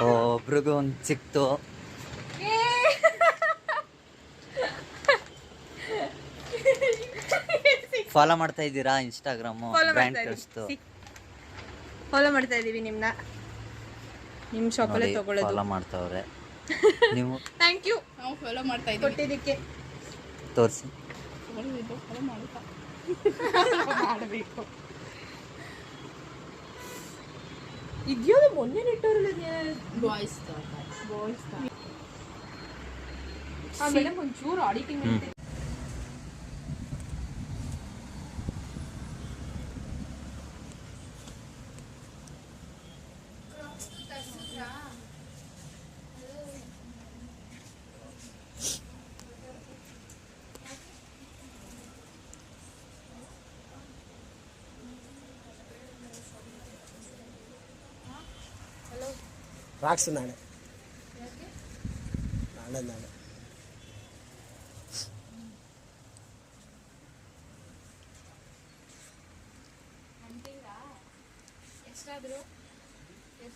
ಒಬ್ರಿಗೂ ಒಂದು ಸಿಕ್ತು. ಫಾಲೋ ಮಾಡ್ತಾ ಇದ್ದೀರಾ ಇನ್ಸ್ಟಾಗ್ರಾಮು? ಬ್ರ್ಯಾಂಡ್ ಕಳಿಸ್ತು. ಫಾಲೋ ಮಾಡ್ತಾ ಇದೀವಿ ನಿಮ್ನ. ನಿಮ್ಮ ಶಾಪಲ್ಲೇ ತಗೊಳ್ಳೋದು. ಫಾಲೋ ಮಾಡ್ತಾವ್ರೆ ನೀವು. Thank you. ನಾವು ಫಾಲೋ ಮಾಡ್ತಾ ಇದ್ದೀವಿ. ಕೊಟ್ಟಿದ್ದಕ್ಕೆ ತೋರಿಸಿ. ಫಾಲೋ ಮಾಡಬೇಕು. ಇದ್ಯಾವುದು ಮೊನ್ನೆ ನೆಟ್ಟವರಲ್ಲ ಬಾಯ್ಸ್ ಆಮೇಲೆ ಒಂಚೂರು ಆಡಿಟಿಂಗ್ ರಾಕ್ಸ್ ನಾಳೆ ನಾಳೆ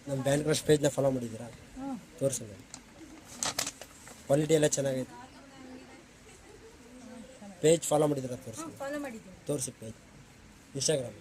ನಮ್ಮ ಬ್ಯಾಂಡ್ ಕ್ರಶ್ ಪೇಜ್ನ ಫಾಲೋ ಮಾಡಿದ್ದೀರಾ? ತೋರಿಸಿ ನಾನು. ಕ್ವಾಲಿಟಿ ಎಲ್ಲ ಚೆನ್ನಾಗೈತೆ. ಪೇಜ್ ಫಾಲೋ ಮಾಡಿದ್ದೀರಾ? ತೋರಿಸಿ ಪೇಜ್ ಇನ್ಸ್ಟಾಗ್ರಾಮ್.